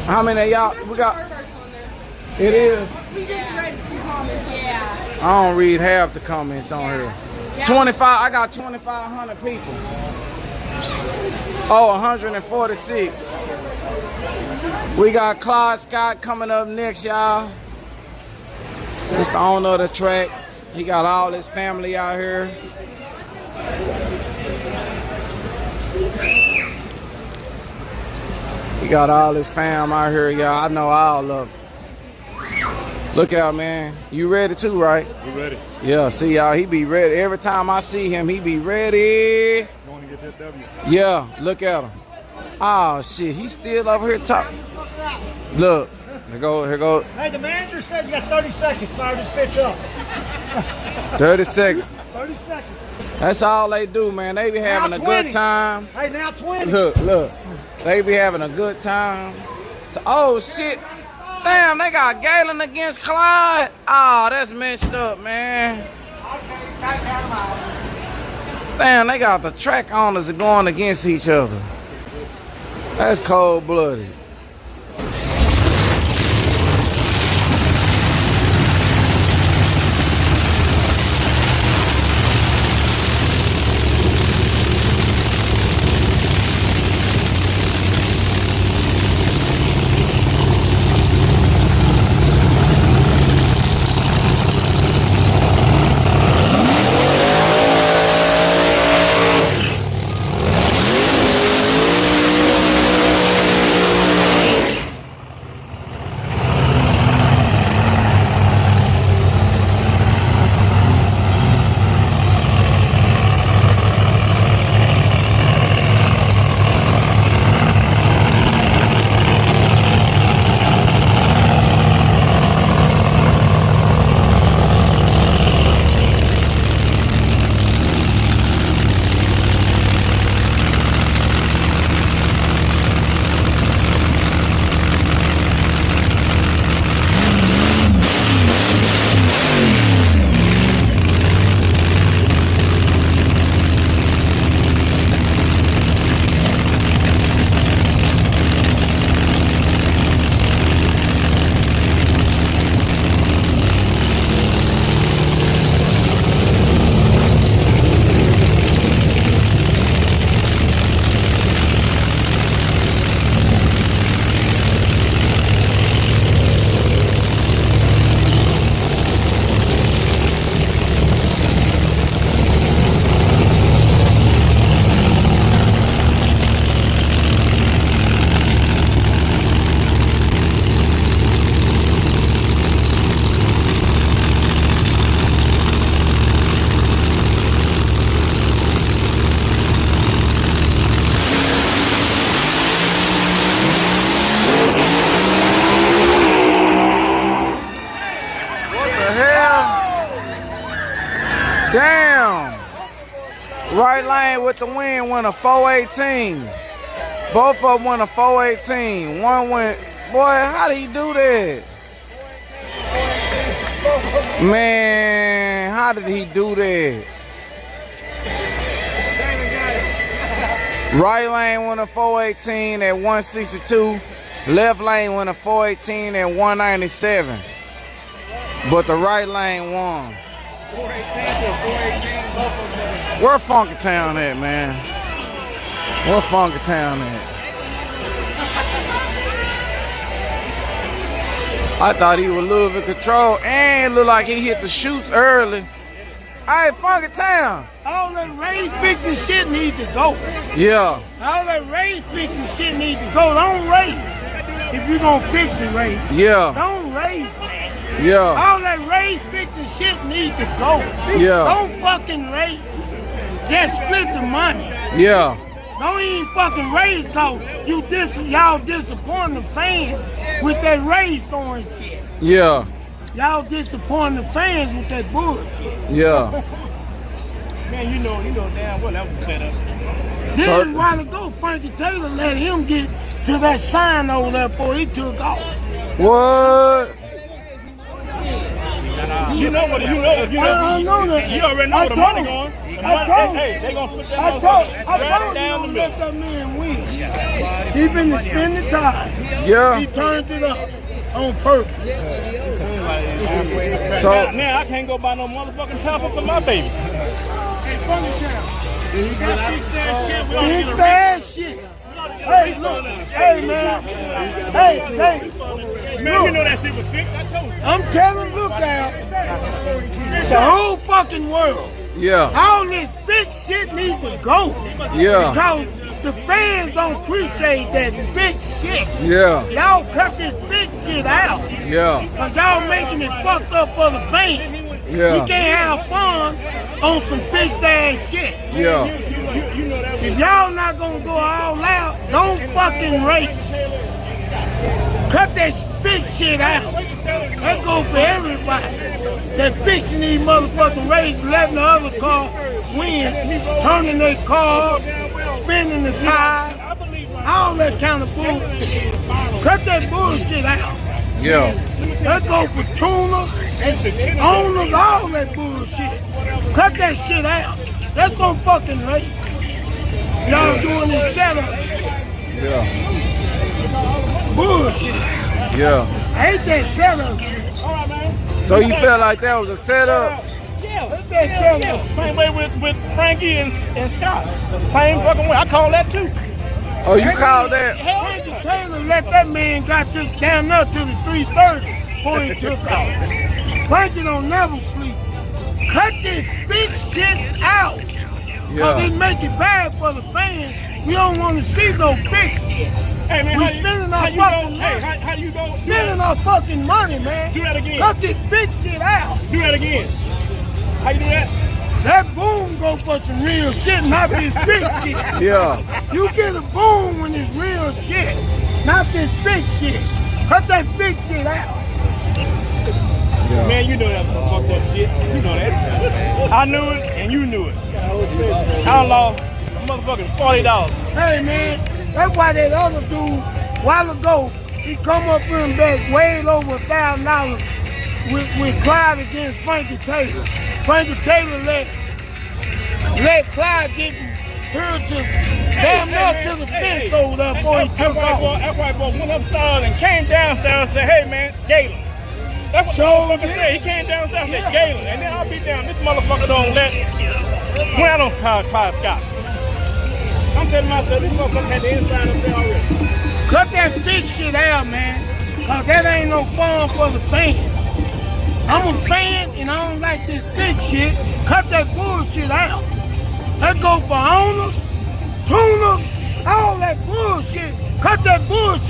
How many of y'all we got? It is. We just read some comments. Yeah. I don't read half the comments on here. 25. I got 2,500 people. Oh, 146. We got Clyde Scott coming up next, y'all. It's the owner of the track. He got all his family out here. He got all his fam out here, y'all. I know all of them. Look out, man. You ready too, right? We ready. Yeah, see y'all, he be ready. Every time I see him, he be ready. You want to get that W? Yeah, look at him. Oh shit, he's still over here talking. Look, here go. Hey, the manager said you got 30 seconds. Fire this bitch up. 30 seconds. 30 seconds. That's all they do, man. They be having a good time. Hey, now 20. Look. They be having a good time. Oh shit. Damn, they got Galen against Clyde. Oh, that's messed up, man. Damn, they got the track owners going against each other. That's cold-blooded. Damn. Right lane with the win went a 418. Both of them went a 418. One went, boy, how did he do that? Man, how did he do that? Right lane went a 418 at 162. Left lane went a 418 at 197. But the right lane won. 418 to 418, both of them. Where Funky Town at, man? Where Funky Town at? I thought he was a little bit control and it looked like he hit the chutes early. Hey, Funky Town. All that race fixing shit need to go. Yeah. All that race fixing shit need to go. Don't race. If you gonna fix a race. Yeah. Don't race, man. Yeah. All that race fixing shit need to go. Yeah. Don't fucking race. Just split the money. Yeah. Don't even fucking race, cause y'all disappointing the fans with that race throwing shit. Yeah. Y'all disappointing the fans with that bullshit. Yeah. Man, you know damn well that was set up. Then a while ago, Frankie Taylor let him get to that sign over there before he took off. What? You know what? I know that. You already know where the money going. I told Hey, they gonna put that I told down the you middle. let that man win. He been to spend the time. Yeah. He turned it up on purpose. So Now I can't go buy no motherfucking pamper for my baby. Fix that shit. Hey, look. Hey, man. Hey. Man, you know that shit was fixed. I told you. I'm telling Lookout, the whole fucking world, yeah. all this fixed shit needs to go. Yeah. Because the fans don't appreciate that fixed shit. Yeah. Y'all cut this fixed shit out. Yeah. Because y'all making it fucked up for the fans. Yeah. We can't have fun on some fixed ass shit. Yeah. If y'all not gonna go all out, don't fucking race. Cut that fixed shit out. That go for everybody. That fixing these motherfucking races, letting the other car win, turning their car, spinning the tires, all that kind of bullshit. Cut that bullshit out. Yeah. That go for tuners, owners, all that bullshit. Cut that shit out. That's no fucking race. Y'all doing this setup. Yeah. Bullshit. Yeah. I hate that setup shit. So you feel like that was a setup? Yeah. Hate that setup. Same way with Frankie and Scott. Same fucking way. I call that too. Oh, you called that? Frankie Taylor let that man got to down there to the 330 before he took off. Frankie don't never sleep. Cut this big shit out. Because it make it bad for the fans. We don't want to see no big shit. Hey man, We spending our fucking money. Hey, how you go? Spending our fucking money, man. Do that again. Cut this big shit out. Do that again. How you do that? That boom go for some real shit, not this big shit. Yeah. You get a boom when it's real shit, not this big shit. Cut that big shit out. Yeah. Man, you know that fuck that shit. You know that. I knew it and you knew it. Outlaw, motherfucking $40. Hey man, that's why that other dude, a while ago, he come up here and bet way over $1,000 with Clyde against Frankie Taylor. Frankie Taylor let Clyde get her to damn near to the fence over there before he took off. That white boy went upstairs and came downstairs and said, hey man, Galen. That's what the motherfucker said. He came downstairs and said, Galen. And then I'll be down. This motherfucker don't let. When I don't call Scott. I'm telling myself, this motherfucker had the inside up there already. Cut that big shit out, man. Cause that ain't no fun for the fans. I'm a fan and I don't like this big shit. Cut that bullshit out. That go for owners, tuners, all that bullshit. Cut that bullshit.